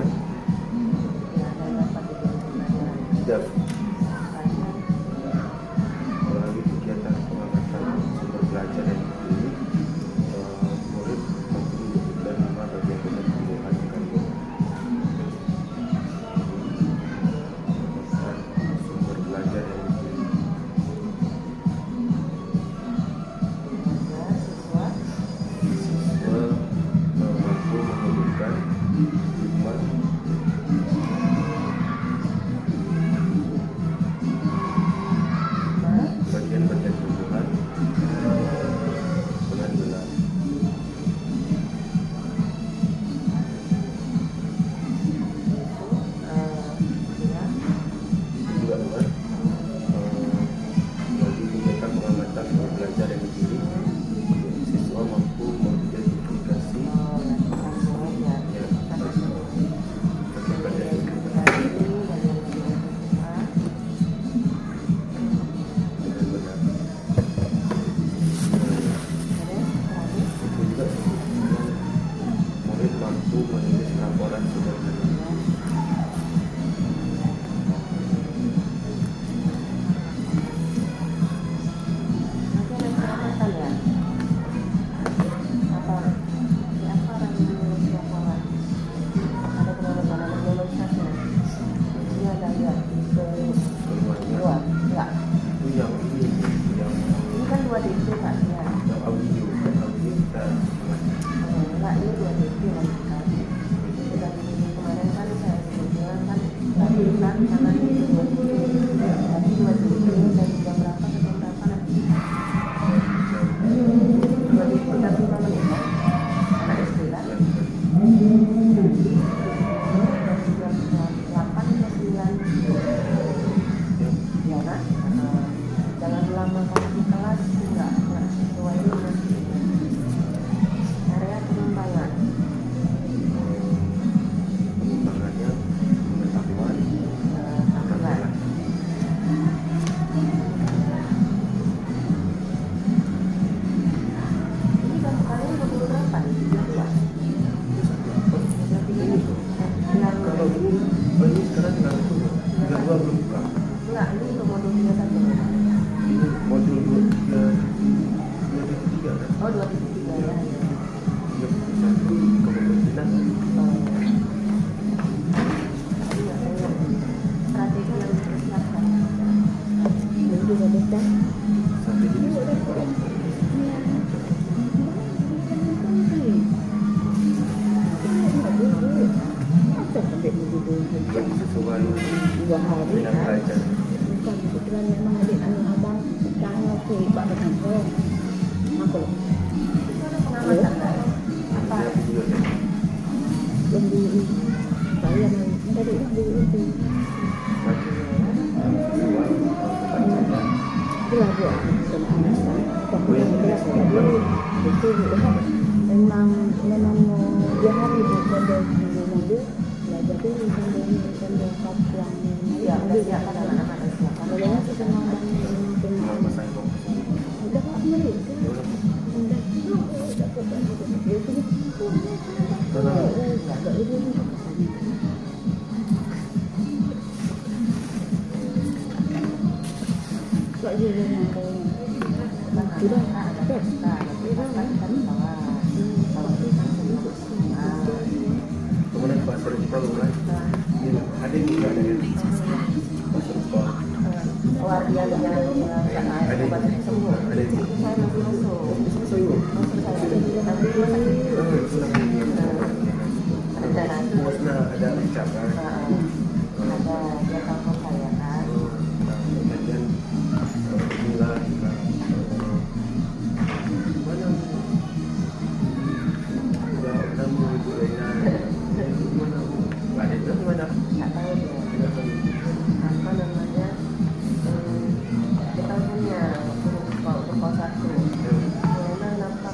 lingkungan. Tidak. Melalui kegiatan pengamatan sumber belajar dan diri, murid mampu mewujudkan 5 bagian besar tumbuhan karya. Sumber belajar yang diri. Siswa mampu mewujudkan 5 bagian-bagian tumbuhan dengan gelar. Juga buat bagi kegiatan pengamatan sumber belajar yang diri, siswa mampu mengidentifikasi mampu menulis laporan sederhana. Jangan lama kalau di kelas nggak sesuai dengan area pengembangan. Pengembangannya pengetahuan tambahan. Ini kan kalian betul berapa nih? Kalau ini sekarang tinggal itu, tinggal 2 belum buka. Enggak, ini untuk modul 3 saja. Ini modul 2.3 kan? Oh, 2.3 ya. 3.1 kepemimpinan. Iya, strategi yang dipersiapkan. Ini juga beda. Strategi dipersiapkan. Yang sesuai 2 hari dengan belajar. bukan kebetulan memang adik anak abang sekarang aku Pak Berhanto aku Apa video ya? yang di saya tadi itu itulah buat itu memang dia hari itu belajar jadi sambil kap yang ya siapa anak-anak siapa kalau sedang udah Pak Meri Kemudian pas sekolah mulai, ada juga ada yang sekolah. Dia Ada semua, ada yang saya masih masuk semua. Ada ucapan. ada jatah kekayaan Kemudian nilai mana udah mau budaya ada itu gimana? nggak tahu ya apa namanya kita punya untuk kos 1 memang nampak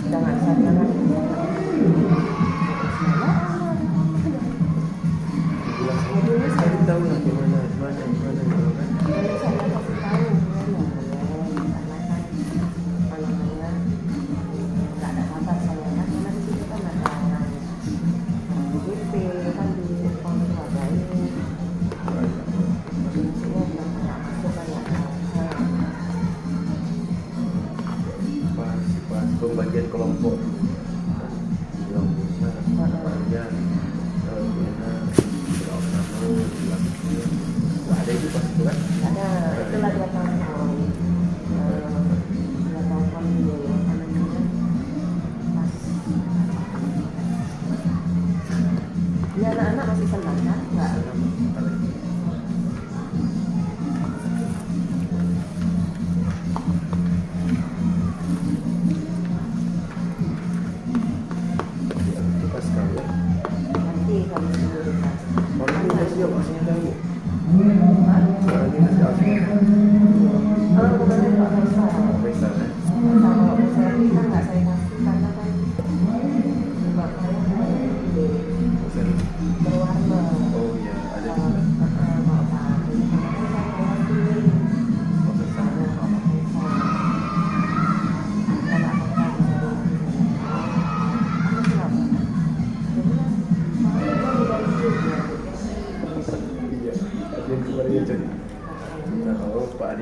nggak masuk jangan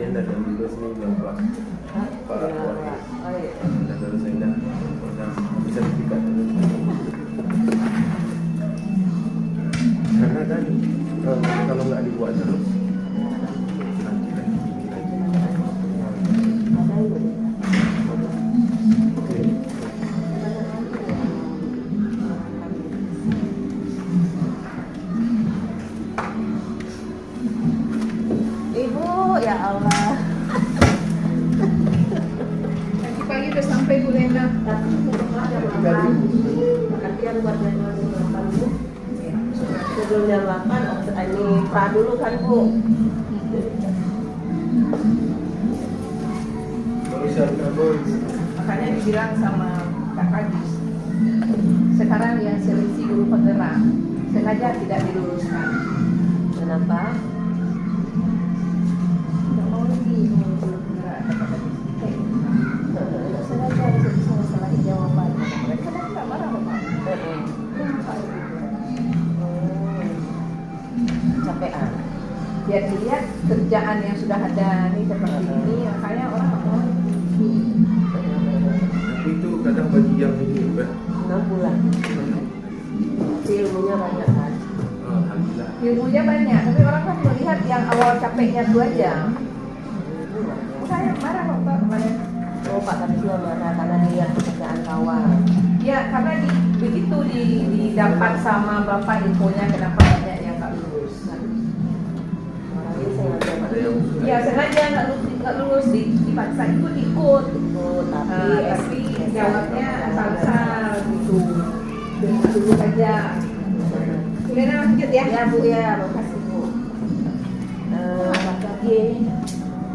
dia dah lulus ni Bapak Wahid. Dah lulus saya dah bisa sertifikat tu. Karena kan kalau nggak dibuat terus nanti lagi tinggi lagi. Okey. Ibu, ya Allah. Nanti pagi udah sampai Bu Lena. Kasihan buat jadwal jam 8 Bu. Sebelum jam 8, ini pra dulu kan Bu. Baru siapkan boys. Makanya dibilang sama Kak Kadis, sekarang yang seleksi guru penggerak sengaja tidak diluluskan. Kenapa? Tidak mau lagi guru penggerak Kak Kadis. Tidak sengaja untuk salah jawaban. Mereka kan tidak marah Bapak. Kenapa itu? Capean. Biar dilihat kerjaan yang sudah ada nih seperti ini, makanya orang mau. Tapi itu kadang bagi yang ini bukan. 6 bulan. Tapi ilmunya banyak kan. Alhamdulillah. Ilmunya banyak, tapi orang kan melihat yang awal capeknya 2 jam. Saya marah Bapak kemarin. Oh Pak Kadis juga marah karena lihat pekerjaan kawan. Ya, karena begitu didapat sama Bapak infonya kenapa banyak yang nggak lulus. Orang ini sengaja Ada yang Ya sengaja nggak lulus dipaksa ikut. ikut, Tapi jawabnya asal-asal gitu. Dulu aja. Lena lanjut ya. Ya Bu ya, makasih Bu. Lagi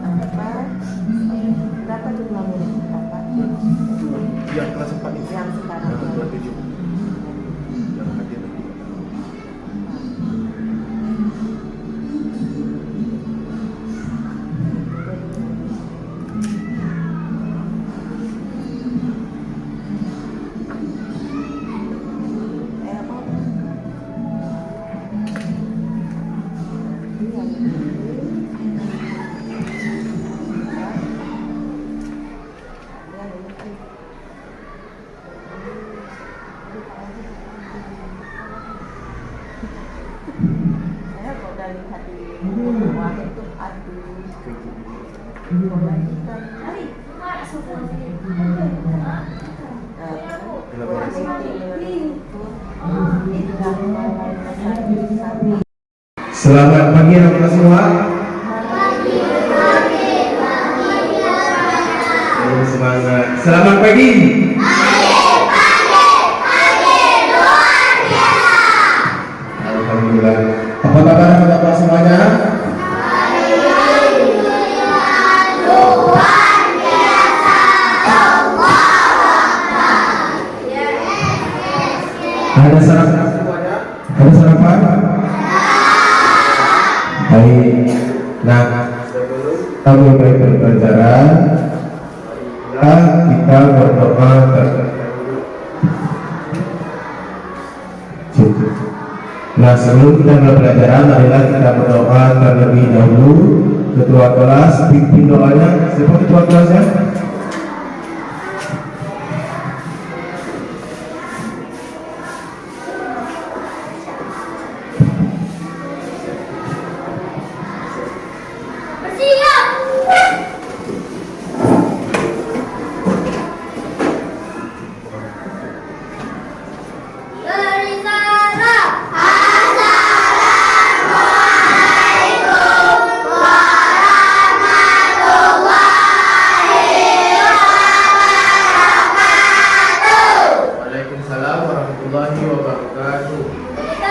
apa? Berapa jumlah murid Bapak? yang kelas 4 ini. Yang sekarang. Kelas 7. Yang hadir nanti. Saya kok dari hati wah itu aduh. Selamat pagi anak-anak semua. Semangat. Selamat pagi. Alhamdulillah. Apa kabar anak-anak semuanya? Ada sarapan semuanya? Ada sarapan? Baik. Nah, kami berbicara. Kita berdoa Nah, sebelum kita mulai pelajaran, marilah kita berdoa terlebih dahulu. Ketua kelas pimpin doanya. Siapa ketua kelasnya? Waalaikumsalam warahmatullahi wabarakatuh. Maliki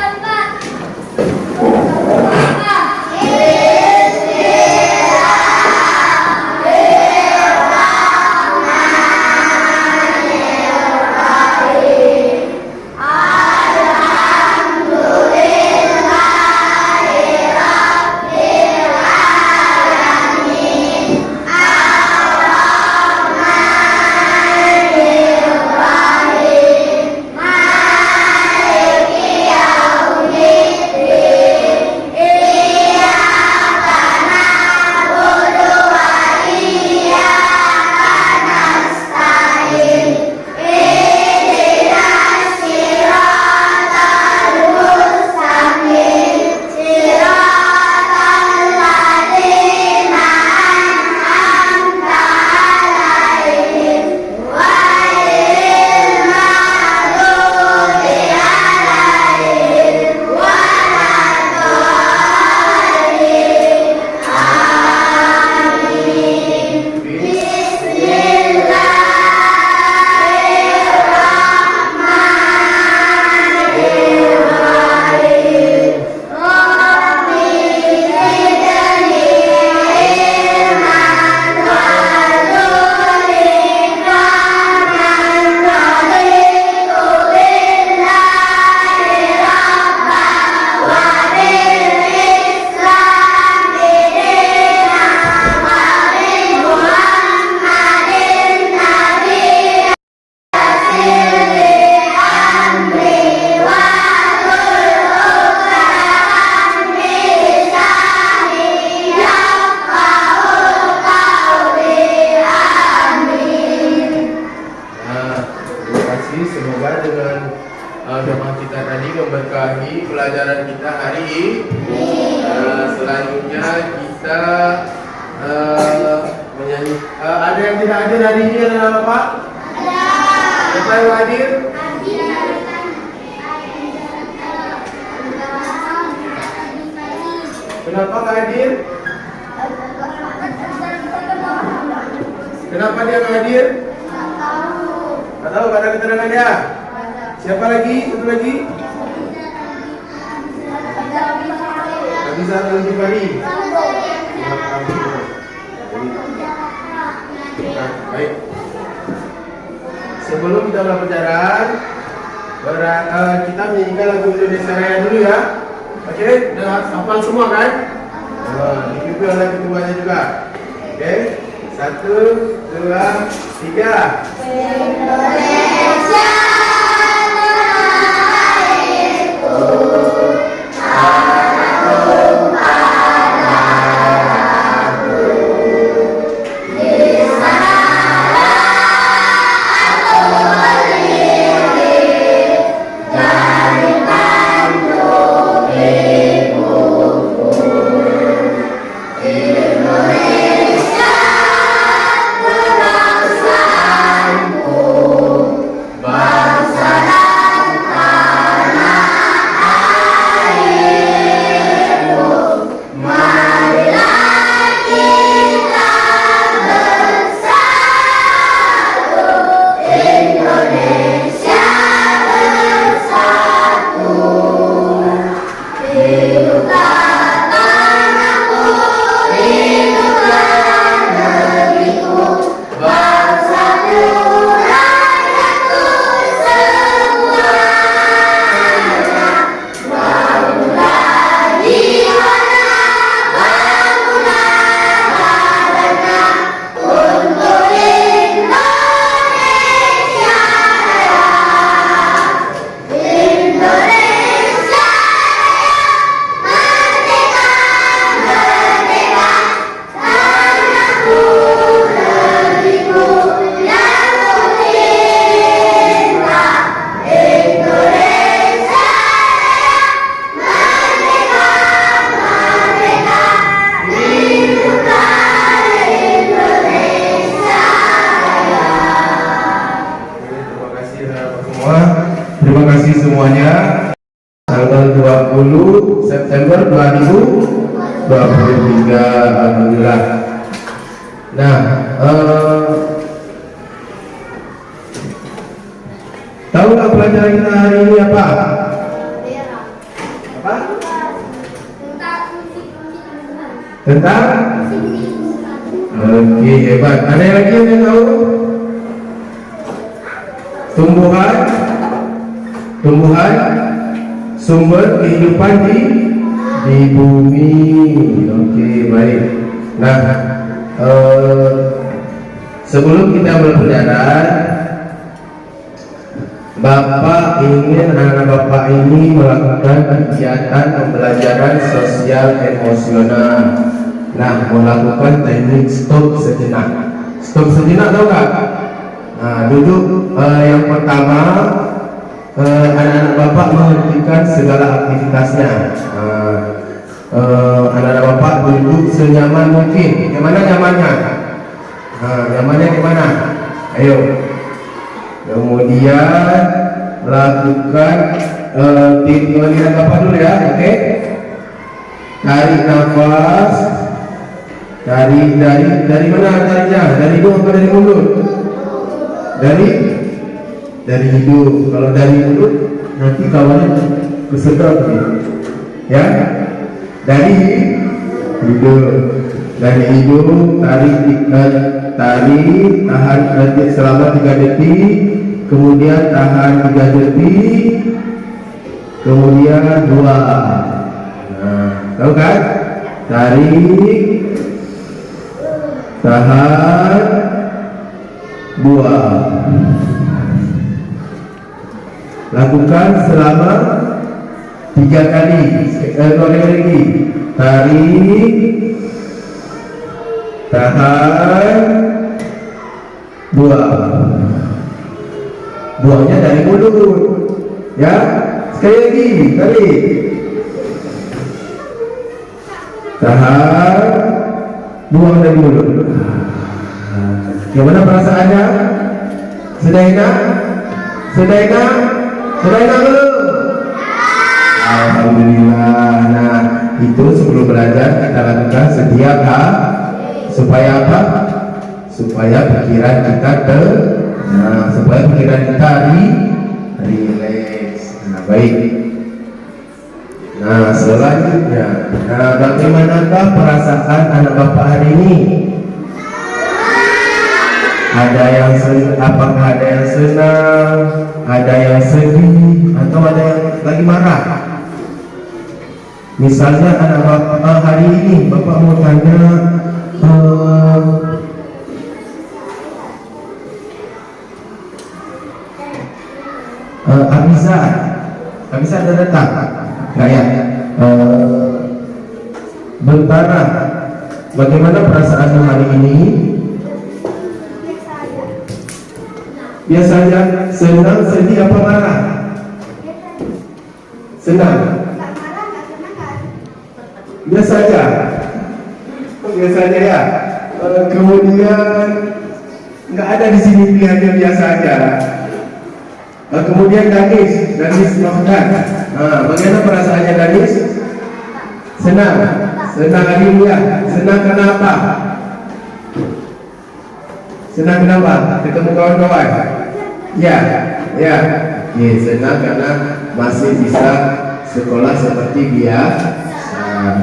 dengan doa kita tadi memberkahi pelajaran kita hari ini. Selanjutnya kita menyanyi. Ada yang tidak hadir hari ini adalah Bapak? Ada. Siapa yang hadir? Kenapa nggak hadir? Kenapa dia nggak hadir? Nggak tahu, nggak ada keterangan dia. Siapa lagi? Satu lagi? Nggak bisa lagi kali. Baik. Sebelum kita mulai pelajaran, kita menyanyikan lagu Indonesia Raya dulu ya. Oke, udah hafal semua kan? Dipimpin oleh ketuanya juga. Oke, 1, 2, 3. Indonesia tanahku, tanah tumpah darahku. Di sana aku berdiri dari tanduk ibuku. Indonesia bangsaku, bangsa dan tanah airku. Marilah kita bersatu, Indonesia bersatu. Hiduplah tanahku, hiduplah negeriku, bangsaku, rakyatku semuanya. Bangunlah jiwanya, bangunlah badannya untuk Indonesia Raya. Indonesia merdeka, merdeka, tanahku, negeriku yang kucinta. Indonesia merdeka, merdeka, hiduplah Indonesia Raya. Terima kasih semua. Terima kasih semuanya. Tanggal 20 September 2023, alhamdulillah. Nah, tahu nggak pelajaran kita hari ini apa? Apa? Tentang? Oke, hebat. Ada yang lagi yang tahu? Tumbuhan, sumber kehidupan di bumi. Oke, baik. Nah, sebelum kita berpelajaran, Bapak ingin anak Bapak ini melakukan kegiatan pembelajaran sosial emosional. Nah, melakukan teknik stop sejenak. Stop sejenak tahu nggak? Nah, duduk yang pertama, anak-anak Bapak menghentikan segala aktivitasnya. Anak-anak Bapak duduk senyaman mungkin. Gimana nyamannya? Nyamannya gimana? Ayo. Kemudian lakukan tiduran Bapak dulu ya, oke? Tarik nafas. Dari mana tariknya? Dari hidung atau dari mulut? Dari hidung. Kalau dari mulut nanti kawannya kesedot nih. Ya, dari hidung. Dari hidung tarik, tahan selama 3 detik, kemudian tahan 3 detik, kemudian 2. Nah, tahu kan? Tarik, tahan, 2. Lakukan selama 3 kali. 2 kali lagi. Tarik, tahan, 2. buangnya dari mulut. Ya, sekali lagi, balik. Tahan, buang dari mulut. Gimana perasaannya? Sudah enak? Sudah enak? Sudah enak belum? Alhamdulillah. Nah, itu sebelum belajar kita lakukan setiap hari. Supaya apa? Supaya pikiran kita supaya pikiran kita rileks. Nah, baik. Nah, selanjutnya, bagaimanakah perasaan anak bapak hari ini? Ada yang apakah ada yang senang, ada yang sedih, atau ada yang lagi marah? Misalnya anak bapak hari ini, bapak mau tanya, Abiza ada datang? Nggak ya? Bentara, bagaimana perasaanmu hari ini? Biasanya senang, sedih, apa marah? Senang. Biasa aja. Biasa aja ya. Kemudian nggak ada di sini pilihannya biasa aja. Kemudian Danis Mahdan. Bagaimana perasaannya Danis? Senang. Senang hari ini ya. Senang kenapa? Senang kenapa? Ketemu kawan-kawan? Ya. Senang karena masih bisa sekolah seperti biasa.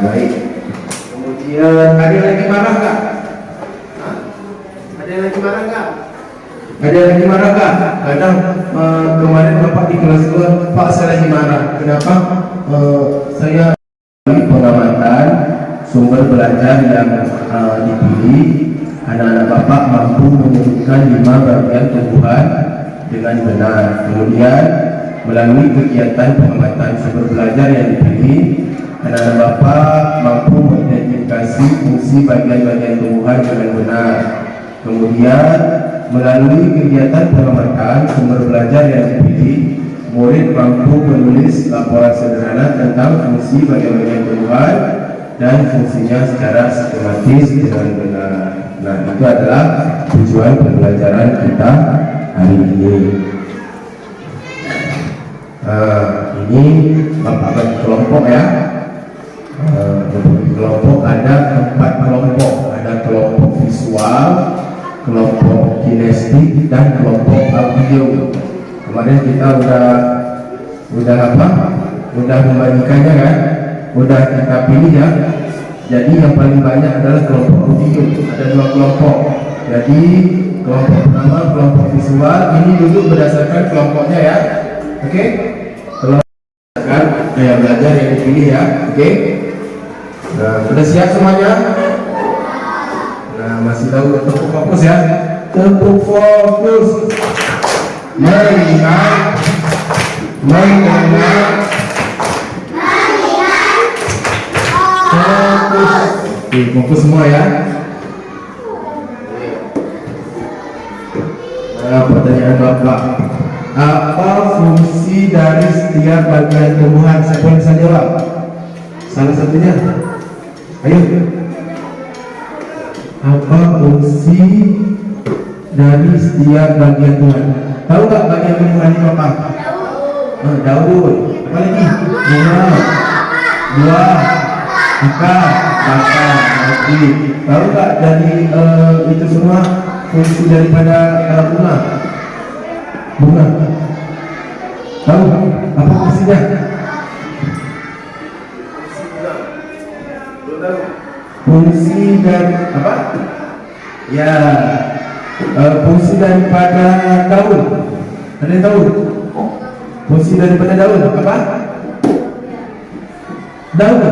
Baik. Kemudian ada yang lagi marah nggak? Ada yang lagi marah nggak? Ada yang lagi marah nggak? Kadang kemarin bapak di kelas 2, Pak saya lagi marah. Kenapa? Saya pengamatan sumber belajar yang dipilih. Anak-anak bapak mampu menyebutkan 5 bagian tumbuhan dengan benar. Kemudian melalui kegiatan pengamatan sumber belajar yang dipilih, anak-anak bapak mampu mengidentifikasi fungsi bagian-bagian tumbuhan dengan benar. Kemudian melalui kegiatan pengamatan sumber belajar yang dipilih, murid mampu menulis laporan sederhana tentang fungsi bagian-bagian tumbuhan dan fungsinya secara sistematis dengan benar. Nah, itu adalah tujuan pembelajaran kita hari ini. Ini bapak bagi kelompok ya. Kelompok ada 4 kelompok. Ada kelompok visual, kelompok kinestik, dan kelompok audio. Kemarin kita udah membagikannya kan? Udah kita pilih ya. Jadi yang paling banyak adalah kelompok audio. Ada 2 kelompok. Jadi kelompok pertama kelompok visual, ini duduk berdasarkan kelompoknya ya. Oke? Berdasarkan gaya belajar yang dipilih ya. Oke? Nah, sudah siap semuanya? Nah, masih tahu tepuk fokus ya. Tepuk fokus. Melihat, mendengar, fokus. Oke, fokus semua ya. Nah, pertanyaan bapak, apa fungsi dari setiap bagian tumbuhan? Siapa yang bisa jawab? Salah satunya, ayo. Apa fungsi dari setiap bagian tumbuhan? Tahu nggak bagian tumbuhan itu apa? Daun. Apa lagi? Bunga, buah, akar, batang, hati. Tahu nggak dari itu semua fungsi daripada bunga? Bunga. Tahu apa fungsinya? Fungsi dan apa? Ya, fungsi daripada daun. Ada yang tahu? Fungsi daripada daun apa? Daun.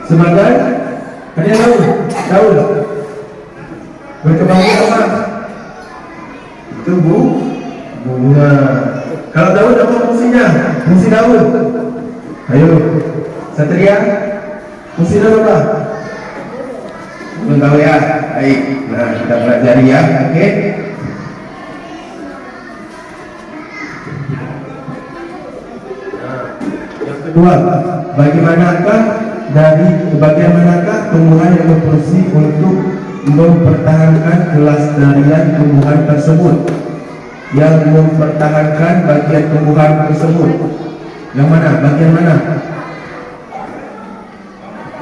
Sebagai ada yang tahu? Daun berkembang apa? Itu bunga. Kalau daun apa fungsinya? Fungsi daun. Ayo, Satria. Fungsi daun apa? Belum tahu ya? Baik. Nah, kita pelajari ya. Oke. kedua, bagaimanakah tumbuhan yang berfungsi untuk mempertahankan kelestarian tumbuhan tersebut? Yang mempertahankan bagian tumbuhan tersebut. Yang mana? Bagian mana?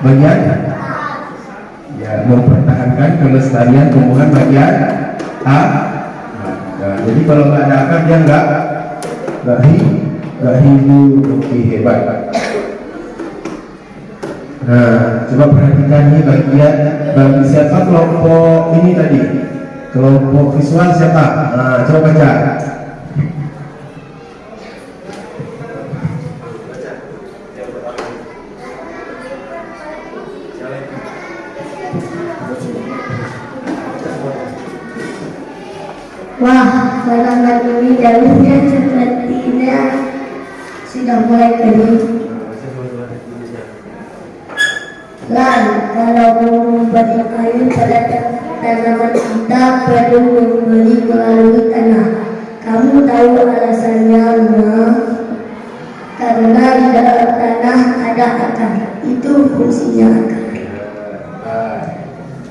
Bagian? Ya, mempertahankan kelestarian tumbuhan bagian A. Nah, jadi kalau nggak ada akar dia nggak hidup. Oke, hebat. Nah, coba perhatikan ini bagi siapa kelompok ini tadi? Kelompok visual siapa? Nah, coba baca. Wah, tanaman ini daunnya sepertinya sudah mulai kering. Kalau mau memberi air pada tanaman kita perlu memberi melalui tanah. Kamu tahu alasannya, Ma? Karena di dalam tanah ada akar. Itu fungsinya akar.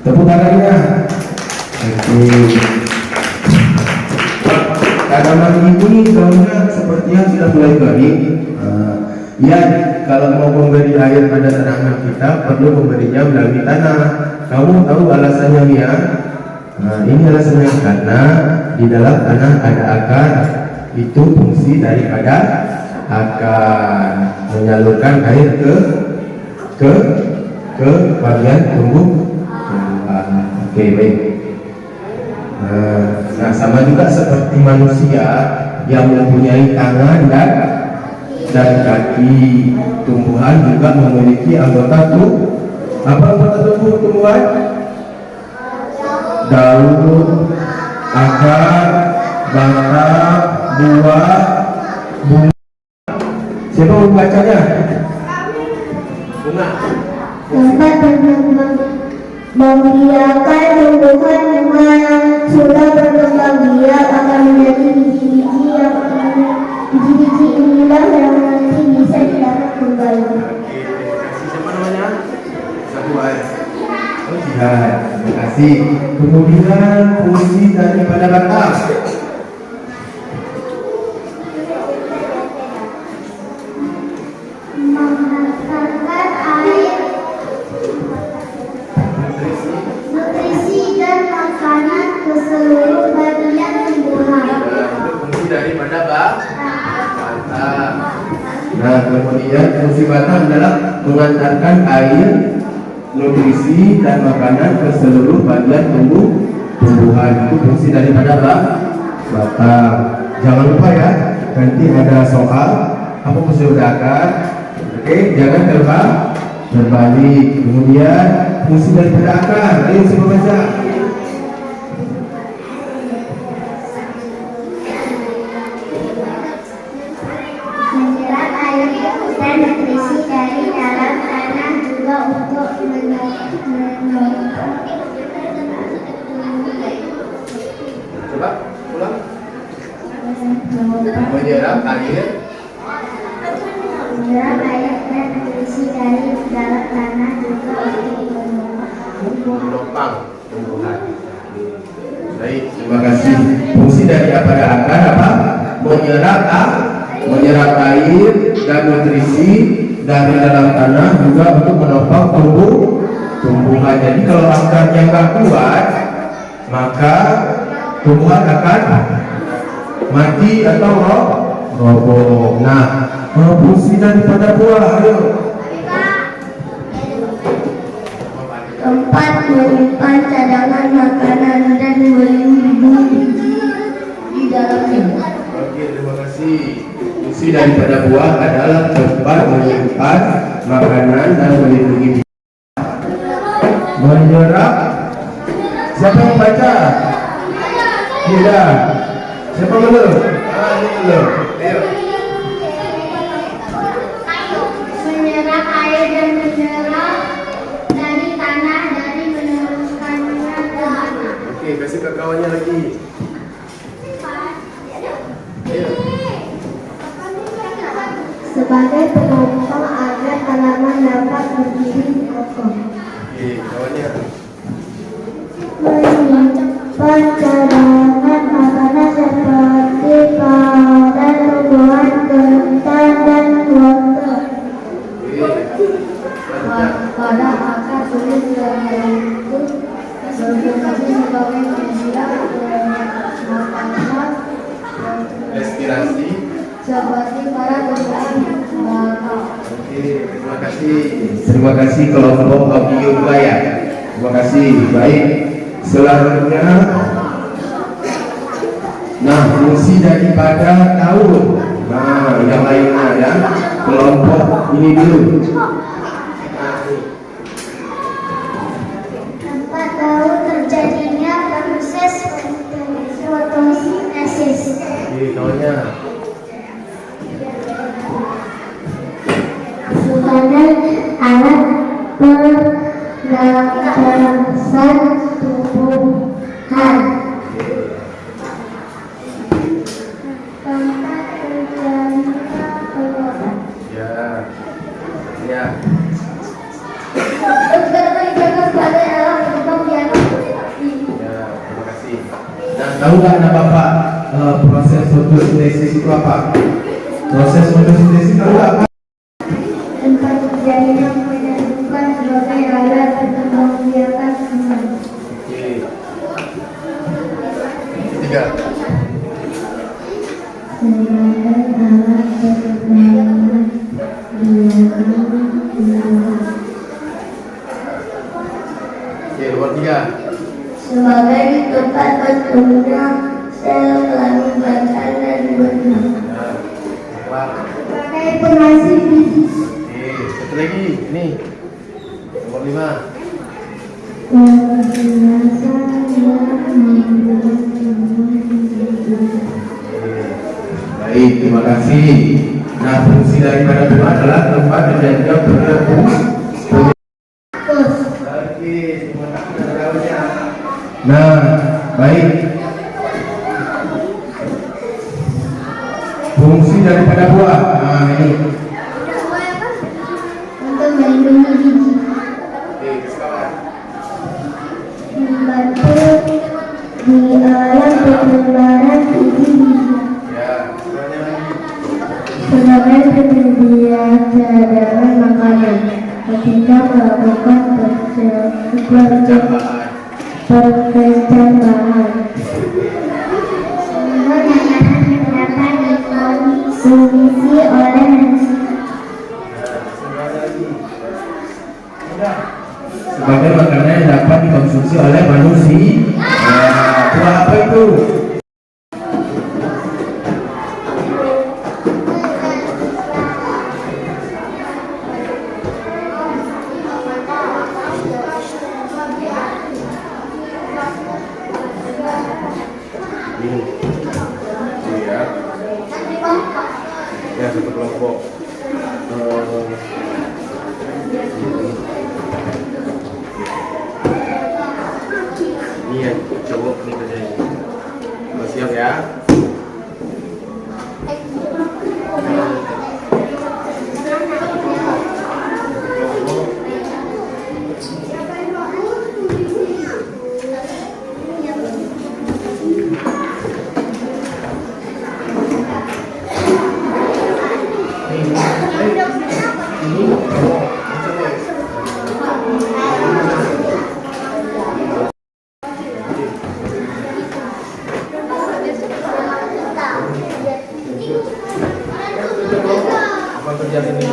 Tepuk tangannya. Oke. Tanaman ini daunnya sepertinya sudah mulai kering. Ya, kalau mau memberi air pada tanaman kita perlu memberinya melalui tanah. Kamu tahu alasannya, ya? Ini alasannya karena di dalam tanah ada akar. Itu fungsi daripada akar, menyalurkan air ke bagian tumbuhan. Oke, baik. Nah, sama juga seperti manusia yang mempunyai tangan dan kaki. Tumbuhan juga memiliki anggota tubuh. Apa anggota tubuh tumbuhan? Daun, akar, batang, buah, bunga. Siapa mau bacanya? Bunga. Dapat membiarkan tumbuhan bunga yang sudah berkembang biak akan menjadi biji-biji yang biji-biji inilah yang nanti bisa ditanam kembali. Siapa namanya? Samuel. Oh iya, terima kasih. Kemudian fungsi daripada batang. Menghantarkan air, nutrisi dan makanan ke seluruh bagian tumbuhan. Itu fungsi daripada batang. Nah, kemudian fungsi batang adalah mengantarkan air, nutrisi dan makanan ke seluruh bagian tumbuhan. Itu fungsi daripada batang. Jangan lupa ya, nanti ada soal apa fungsi akar. Oke, jangan terbalik. Kemudian fungsi daripada akar. Ayo semua baca. Menyerap air dan nutrisi dari dalam tanah juga untuk Coba ulang. Menyerap air. menyerap air dan nutrisi dari dalam tanah juga untuk Menopang tumbuhan. Baik, terima kasih. Fungsi daripada akar apa? Menyerap air dan nutrisi dari dalam tanah juga untuk menopang tumbuhan. Jadi kalau akarnya nggak kuat, maka tumbuhan akan mati atau roboh. Nah, fungsi daripada buah, ayo. tempat menyimpan cadangan makanan dan melindungi biji di dalamnya. Oke, terima kasih. Fungsi daripada buah adalah tempat menyimpan makanan dan melindungi biji. Menyerap. Siapa yang baca? Tidak. Siapa belum? Ini belum. Ayo. Menyerap air dan menyerap dari tanah dari meneruskannya ke tanah. Oke, kasih ke kawannya lagi. Ayo. sebagai penopang agar tanaman dapat berdiri kokoh. Oke, kawannya. Menyimpan cadangan makanan seperti pada tumbuhan kentang dan wortel pada akar sulit yaitu berfungsi sebagai media makanan Respirasi. seperti para tumbuhan bakau. Oke, terima kasih. Terima kasih kelompok audio 2 ya. Terima kasih. Baik. Selanjutnya, nah fungsi daripada daun. Nah, yang lainnya ya. Kelompok ini dulu. Tempat daun terjadinya proses fotosintesis. Oke, kawannya. Sebagai alat pernapasan tumbuhan. Tempat terjadinya penyebab. Ya. Ya. Sebagai alat untuk dialog. Ya, terima kasih. Nah, tahu nggak nama Bapak proses fotosintesis itu apa? Proses fotosintesis tahu nggak? Tempat terjadinya penyembuhan sebagai alat untuk membiarkan semua. Oke. Ketiga. Sebagai alat perkembangan Oke, nomor 3. sebagai tempat bertumbuhnya sel kelamin batang dan benang. Nah, Pak. Sebagai penghasil biji. Oke, satu lagi. Ini. Nomor 5. Baik, terima kasih. Nah, fungsi daripada bunga adalah tempat terjadinya penyerbuk. Oke, terima kasih daunnya. Nah, baik. Fungsi daripada buah. Nah, ini. Untuk melindungi biji. Oke, kawan. Membantu di alam perkembangan biji-biji. Ya, soalnya lagi. Sebagai penyedia cadangan makanan ketika melakukan perkecambahan. Sehingga makanan yang dapat dikonsumsi oleh manusia. Sebagai makanan yang dapat dikonsumsi oleh manusia. Nah, buah apa itu? Ini. Ini ya. Ya, satu kelompok. Ini yang cowok nih kerjanya. Siap ya. Apa kerjaan ini?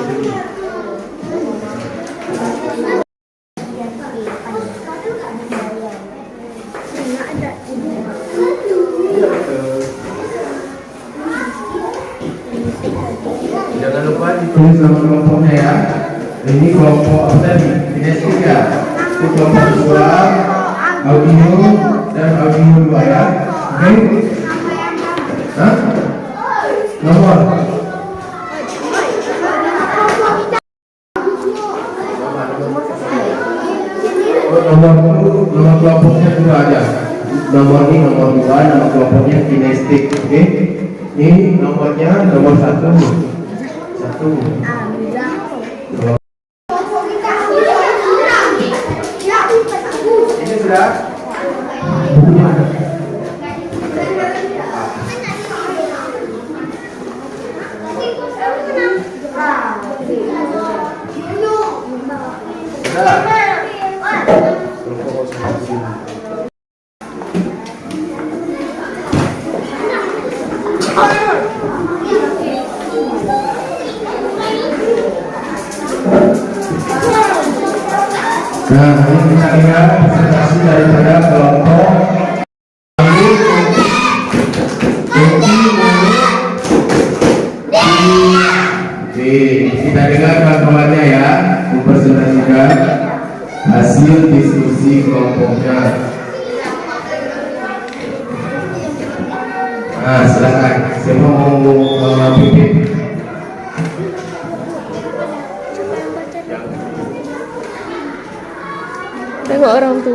Jangan lupa ditulis nama kelompoknya ya. Ini kelompok apa tadi? Kinestik ya. Itu kelompok visual, audio, dan audio 2 ya. Oke? Hah? Nomor? Nomor kelompoknya juga ada. Nomor ini nomor 2, nama kelompoknya kinestik. Oke? Ini nomornya nomor 1. 1 satu. Ini sudah? Bukunya ada. Nah, ini kita lihat presentasi daripada kelompok ini. Kita dengar kawan-kawannya ya, mempresentasikan hasil diskusi kelompoknya. Nah, silakan. Siapa mau pimpin? Tengok orang tu.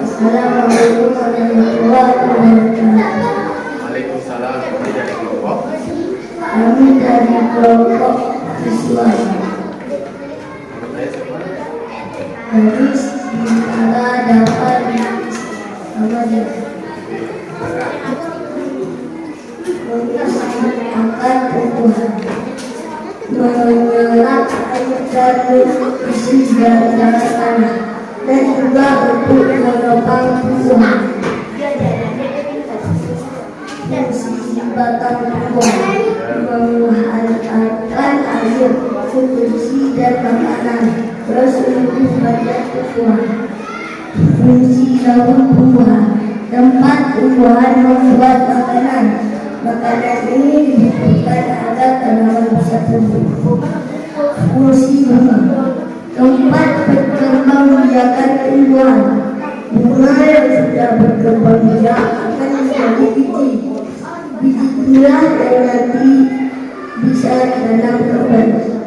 Assalamualaikum warahmatullahi wabarakatuh. Waalaikumsalam. Kami dari kelompok. Kami dari kelompok siswa harus bintara dapat sama dia akan tumbuhan menyerap air dan isi dari tanah dan juga untuk menopang tumbuhan fungsi batang tumbuhan menghantarkan air nutrisi dan makanan terus untuk badan tumbuhan fungsi daun tumbuhan tempat tumbuhan membuat makanan ini dibutuhkan agar tanaman bisa tumbuh fungsi bunga tempat berkembang biakan tumbuhan bunga yang sudah berkembang biak akan menjadi biji itulah yang nanti bisa ditanam kembali.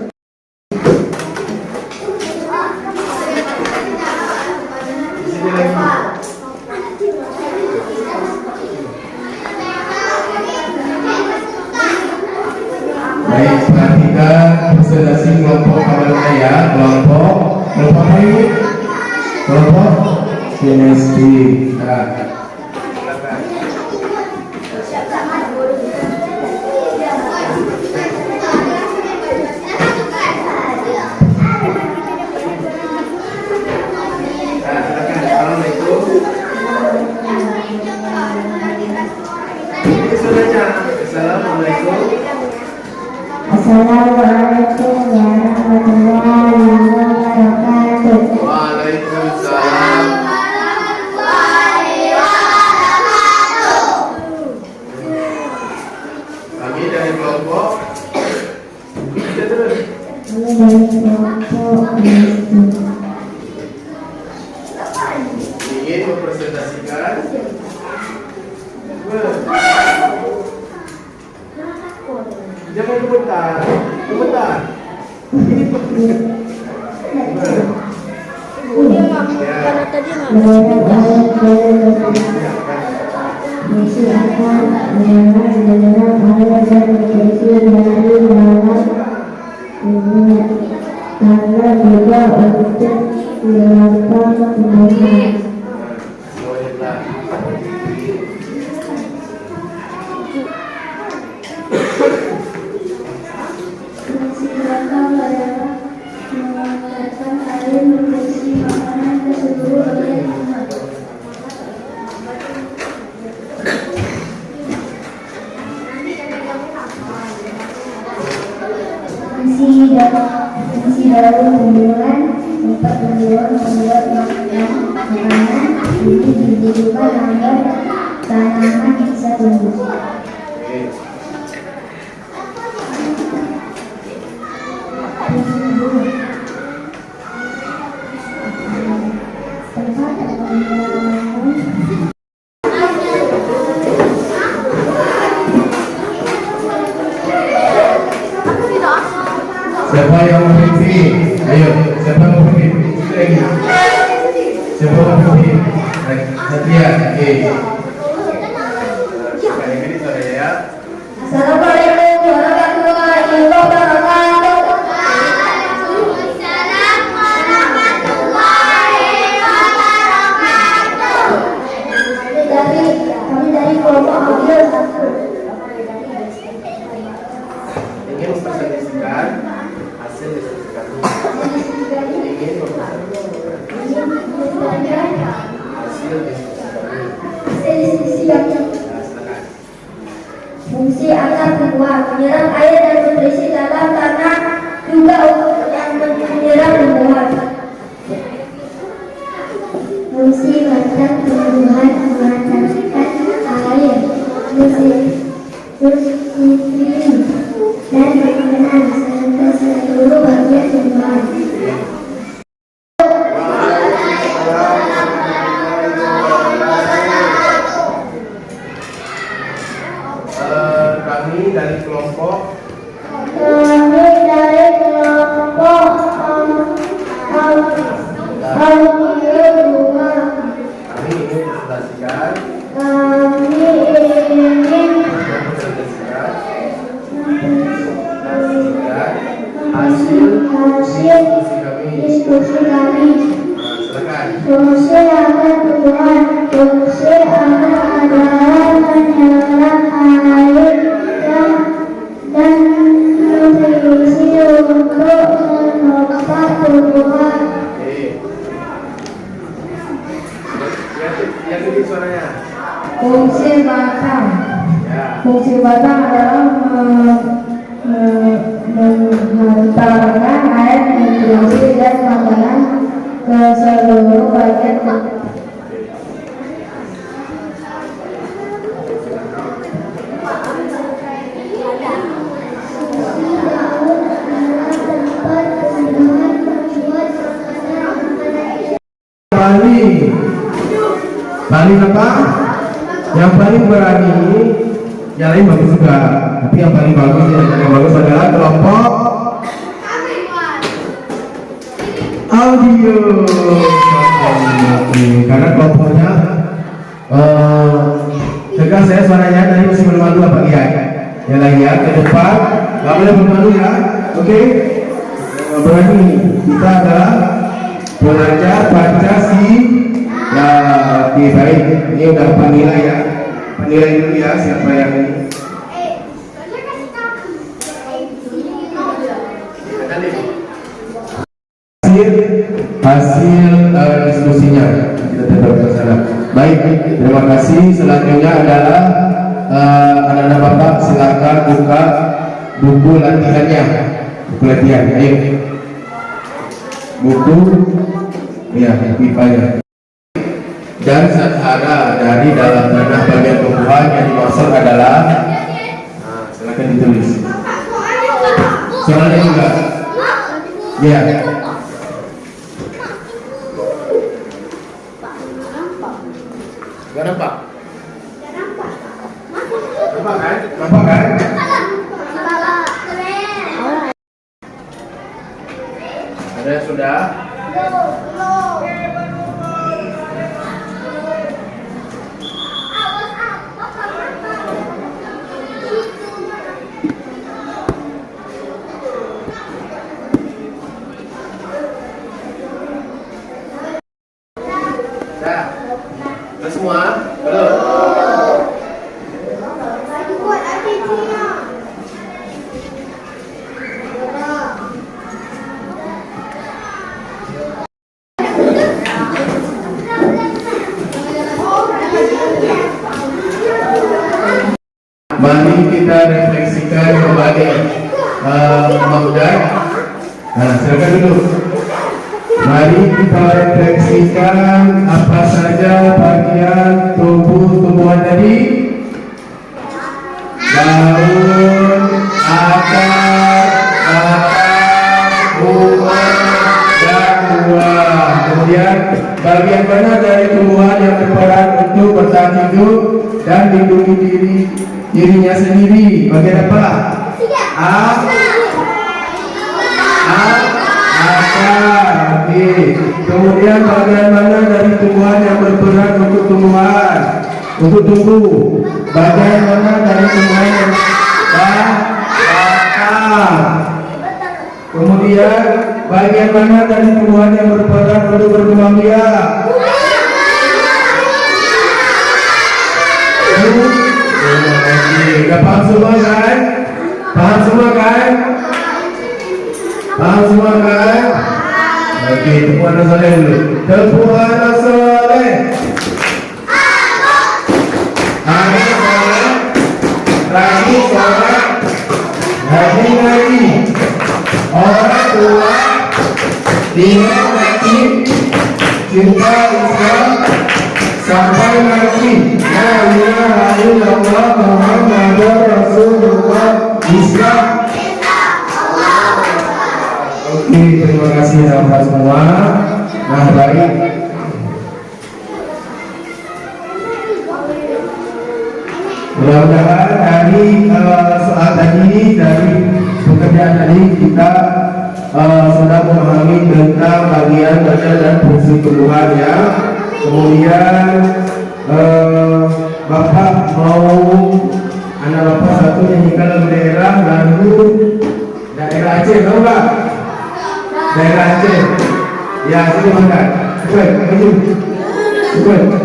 Baik, perhatikan presentasi kelompok kawannya ya. Kelompok apa ini? Kelompok chemistry. Nah, Assalamualaikum warahmatullahi wabarakatuh. Waalaikumsalam. Kami dari kelompok. Kami dari kelompok Ingin mempresentasikan. Jangan gemetar, gemetar. Ini Karena tadi karena juga untuk melakukan pembangunan. Fungsi belakang adalah mengantarkan air nutrisi makanan ke seluruh bagian tubuh. Fungsi daun tumbuhan tempat tumbuhan membuat makanan ini dibutuhkan agar tanaman bisa tumbuh. Siapa yang mau pimpin? Ayo, siapa mau pimpin? Lagi. Siapa mau pimpin? Satria, oke. Sekali lagi saudara ya. Assalamualaikum agar tumbuhan, menyerap air dan nutrisi dalam tanah juga yang menyerap tumbuhan. Fungsi batang tumbuhan mengantarkan air, nutrisi dan makanan serta seluruh bagian tumbuhan. Kami dari kelompok kami ingin presentasikan hasil diskusi kami. silakan. Fungsi agar tumbuhan, fungsi agar adalah menyerap air dan nutrisi untuk menopang tumbuhan. Yang ini suaranya. Fungsi batang. Ya. Fungsi batang adalah menghantarkan air, nutrisi dan makanan ke seluruh bagian tubuh. Paling apa? Yang paling berani, yang lain bagus juga. Tapi yang paling bagus, yang bagus adalah kelompok audio. Karena kelompoknya tegas saya suaranya tadi masih bermalu apa ya? Yang lain ya ke depan, nggak boleh bermalu ya. Oke? Berani kita adalah belajar baca ya, oke baik. Ini udah penilai ya. Penilai dulu ya siapa yang ini. Hasil diskusinya kita tetap ke sana. Baik, terima kasih. Selanjutnya adalah anak-anak bapak silakan buka buku latihannya. Buku latihan, ayo. Buku, ya, pipanya. Dan sahara dari dalam tanah bagian tumbuhan yang dimaksud adalah, silakan ditulis. Soalnya juga, ya. Gak nampak? Nampak kan? Nampak kan? Ada yang sudah? Sudah semua? Belum? Mari kita refleksikan kembali Mahmudai. Nah, silakan dulu. Mari kita refleksikan apa saja bagian tumbuhan tadi. Daun, akar, bunga, dan buah. Kemudian bagian mana dari tumbuhan yang berperan untuk bertahan hidup dan lindungi dirinya sendiri? Bagian apa? Akar. Oke. Kemudian bagian mana dari tumbuhan yang berperan untuk tumbuhan? Untuk tumbuh. Bagian mana dari tumbuhan yang akar? Kemudian bagian mana dari tumbuhan yang berperan untuk berkembang biak? Udah paham semua kan? Paham semua kan? Paham semua kan? Oke, tepuk tangan soleh dulu. Tepuk tangan soleh. Anak soleh. rajin sholat, rajin ngaji, orang tua, tinggal masjid, cinta Islam, sampai mati. La ilaha illallah Muhammadur Rasulullah Islam. Oke, terima kasih sahabat semua. Nah, baik. Mudah-mudahan dari soal tadi, dari pekerjaan tadi kita sudah memahami tentang bagian badan dan fungsi tubuhan ya. Kemudian Bapak mau anak Bapak satu nyanyikan lagu daerah Aceh, tahu Pak? Daerah Aceh. Ya, silakan. Cepat, maju. Cepat.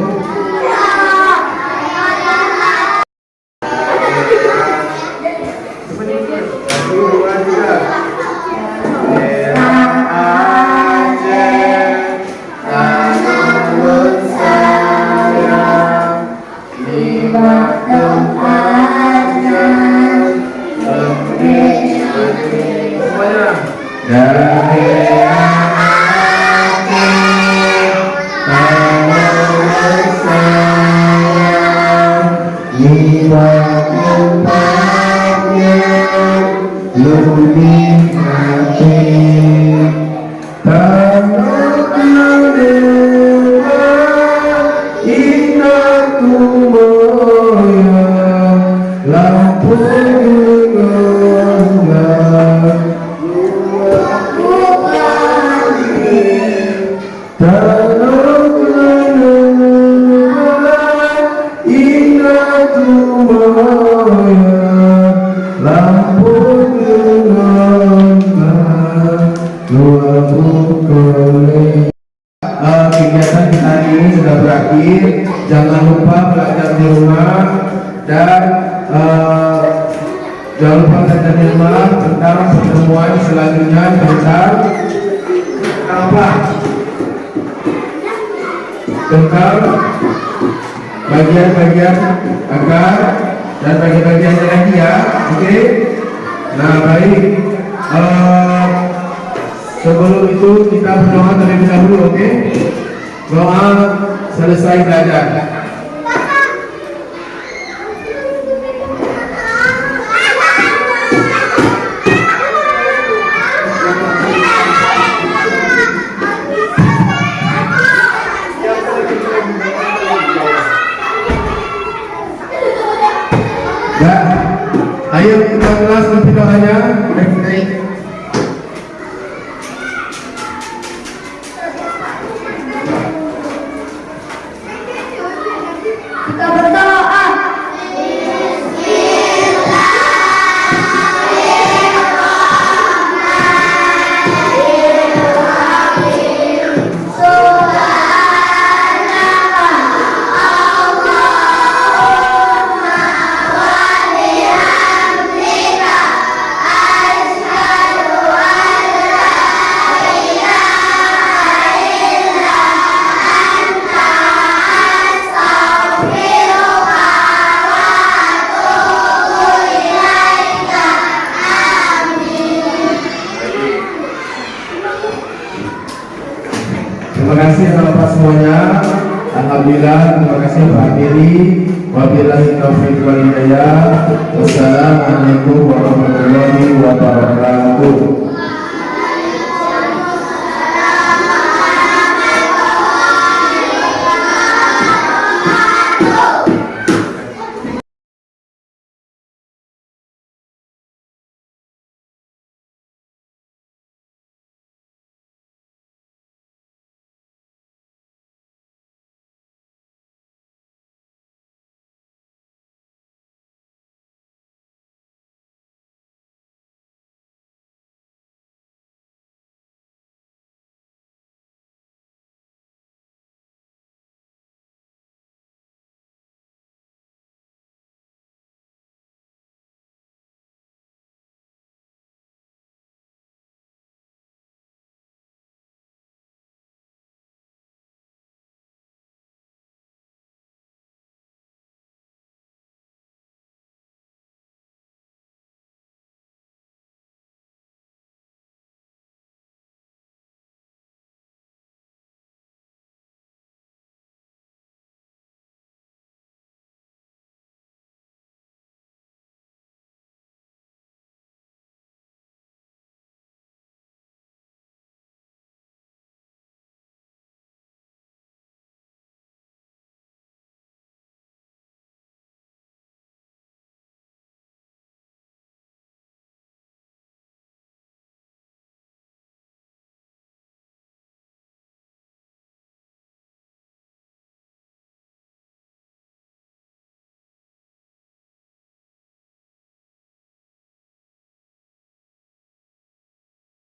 Kegiatan kita hari ini sudah berakhir. Jangan lupa belajar di rumah dan jangan lupa belajar di rumah tentang pertemuan selanjutnya tentang apa? Tentang bagian-bagian akar dan bagian-bagian lagi ya. Oke. Nah, baik. Sebelum itu kita berdoa terlebih dahulu, oke? Doa selesai belajar. Ya, ayo kita kelas nanti doanya. Baik. Kita berdoa. Terima kasih Bapak semuanya. Alhamdulillah, terima kasih Pak Diri. Wabillahi taufiq wal hidayah. Wassalamualaikum warahmatullahi wabarakatuh.